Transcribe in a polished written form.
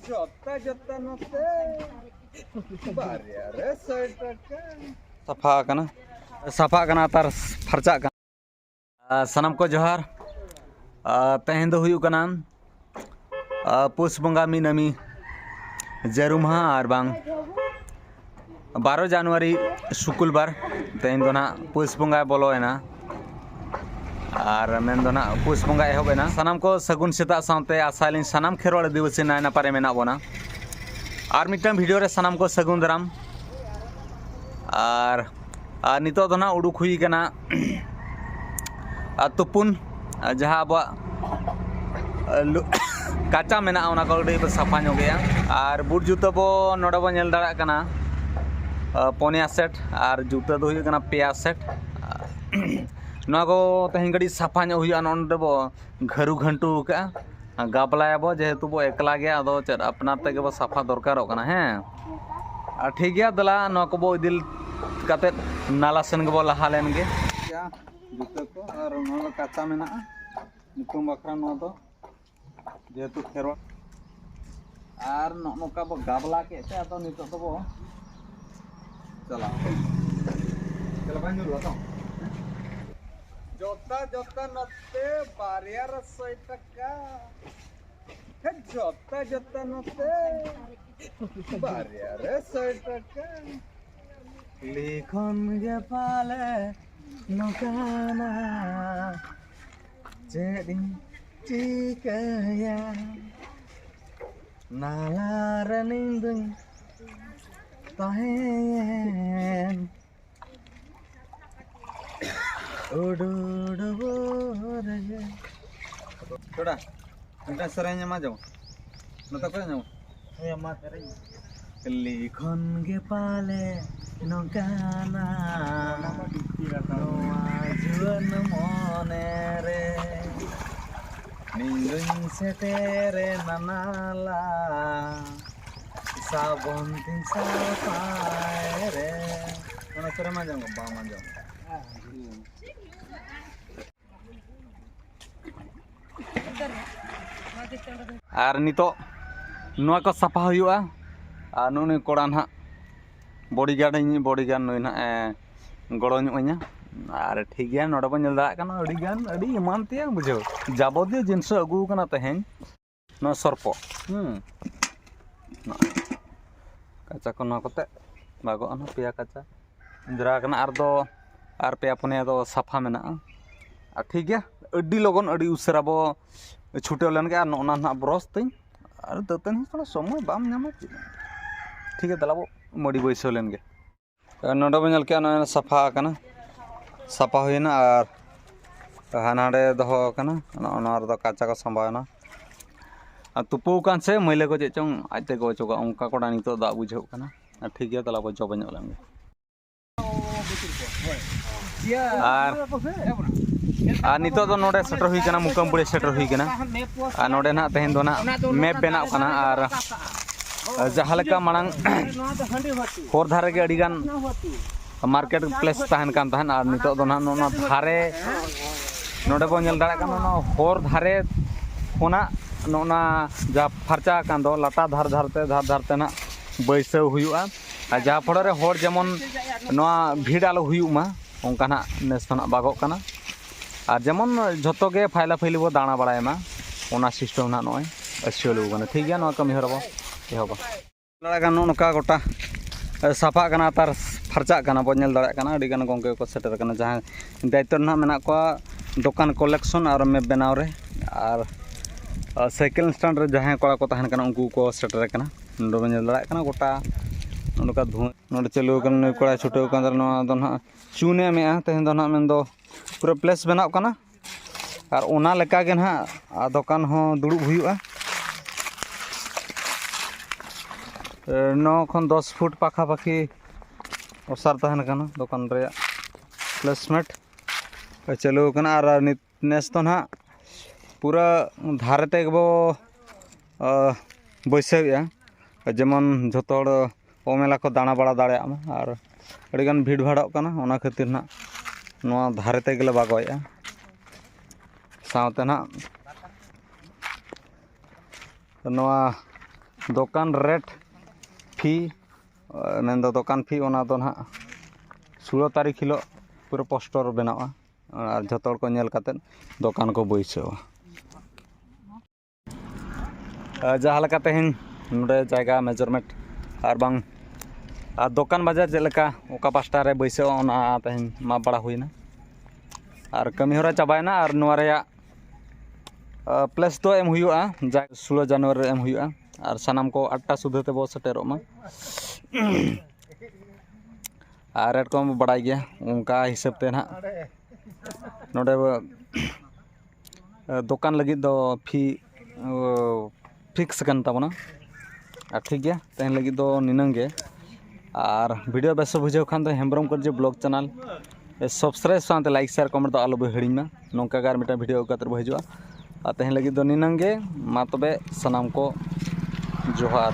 जोता जोता नोते बारिया रे 100 टाका सफा कना तार फरचा कना सनम को जोहार तेहें दो हुयु कना पुष बंगा मिनामी जरूमहा और बांग 12 जनवरी शुक्रवार तेहें दो ना पुष बंगा बोलोएना और मेन दो ना पुष बंगा एहोबेना सनम को सगुन सेता सावते आसालिन सनम खेरवाड़ दिवस नाय नापारे मेना बोना और मिटन वीडियो रे सनम को सगुन दाराम और नितो दो ना उडुक हुई कना तुपुन जहाँ अब काचा मेना ओना को साफा गया और बुट जूता बो नोडे बो नेल दाड़ा कना पोनिया सेट और जूता दो हुई कना पेया सेट ना को तेहें गड़ी साफा हुई नोडे बो घरू घंटू का गाबलाया बो जेहेतु बो एकला गया अदो चेद अपना तेगे बो साफा दरकारो कना हैं ठीक गया दला ना को बो इदिल काते नाला सेन के बो लहा लेन गे जूता को और नोडे काचा मेना निकुम बखरा नो दो जेहेतु खेरो और नोका बो गाबला के ते अदो नितो तो बो चला बांजुर तो जोता जोता नते बारिया रे 100 टाका हे जोता जोता नते बारिया रे 100 टाका लिखन गे पाले नोकाना जेदिन चिकया नाला रनिंदुं tahen udu borege coba kita serenya maju nata ko nyamu ya ma serenya likhon ge pale nongkana juan monere ninggung setere nanala sabon tin sapare mana sere maju ba maju और नितो नुआ को साफा हुआ नुनी कोड़ा ना बॉडीगार्ड नुई ना गड़ो नुआ और ठीक गया नोडे बन दाड़ा एमान ते बुझो जाबतिय जिनस अगू कना तेहें न सर्पो काचा को नते बागो पेया काचा इंद्रा और पेया पुनिया दो साफा मेना और ठीक गया अड्डी लगन अड्डी उसरा बो छुटे लेन के ना ब्रश तीन और दतन थोड़ा समय बाम नामा ठीक है दलाबो मड़ी बैसो लेन के नोडे बन के साफा कना साफा हुईना और हानाडे दहो कना काचा को संभावना तुपो कान से मैले को चे चों आते को चोगा उनका कोड़ा नितो दा बुझो कना ठीक है तला बो बन लेन और नितो दो नोडे सेटर हुई कना मुकमपुरे सेटर हुई कना और नोडे ना तेहें दो ना मैप बनाव कना और जहाँ लेका मांग होर धारे के अड़ीगान मार्केट प्लेस तहन कान तहन और नितो दो ना नोना धारे नोडे बो नेल दाड़ा कना ना होर धारे होना नोना जा फरचा कान दो लता धार धारते ना बैसव हुआ और जहाँ फड़े रे होर जेमन नोआ भीड़ आलो हुयुमा ओंका ना नेस तो ना बागो कना और जेमन झोतो के फाइला फाइली बो दाना बड़ायमा ओना सिस्टम ना नोय असियलु कना ठीक गया नोआ कमी हरबो एहोबा लड़ा गान नोका गोटा साफा कना तार फरचा कना बो नेल दाड़ा कना अडी गान गंके को सेटर कना जहाँ दायित्व ना मेना को दुकान कलेक्शन और मैप बनाव रे और साइकिल स्टैंड रे जहाँ कोड़ा को तहन कना उनको को सेटर कना नोडे नेल दाड़ा कना गोटा नोका धुआं नोडे चलु कना कोड़ा छुटो कना नोआ दो ना चुने में तेहें दो ना मेन दो पूरा प्लेस बनाव कना और ओना लेका गे ना दुकान हो दुड़ुब हुआ 9 खन 10 फुट पाखापाखि ओसार तहन कना दुकान रे प्लेसमेंट चलु कना और नेस तो ना पूरा धारे ते बो बैसेया जेमन झोतो मेला को दाना बड़ा दाड़ा और अड़ीगान भीड़ भाड़ कना ओना खातिर ना नोआ धारे ते गेले बागोया सावते ना नोआ दोकान रेट फी मेन दोकान फी ओना दो ना 16 तारीख हिलो पूरा पोस्टर बनावा और जतो को नेल काते दोकान को बैसावा जहाँ लेका तेहन नोडे जायगा मेजरमेंट और बांग दोकान बाजार जेलेका ओका पास्टा रे बैसावा ओना तेहन माप बड़ा हुईना और कमी होरा चाबायना और नोआ रेया प्लेस तो एम हुआ 16 जनवरी एम हुआ और सानाम को 8टा सुधा ते बो सेटेरोमा और रेट को बड़ाई गया उनका हिसाब ते ना नोडे दोकान लगी दो फी फिक्स कन ताबना ठीक गया तेन लगी दो निनंगे और वीडियो बेस बुझे खान तो हेम्ब्रम कर जो ब्लॉग चैनल सब्सक्राइब साथ लाइक शेयर कमेंट तो आलो हिड़ीमा नौका गार मिटा वीडियो कातर हजूआ तेन लगी दो निनंगे मा तबे सनाम को जोहार।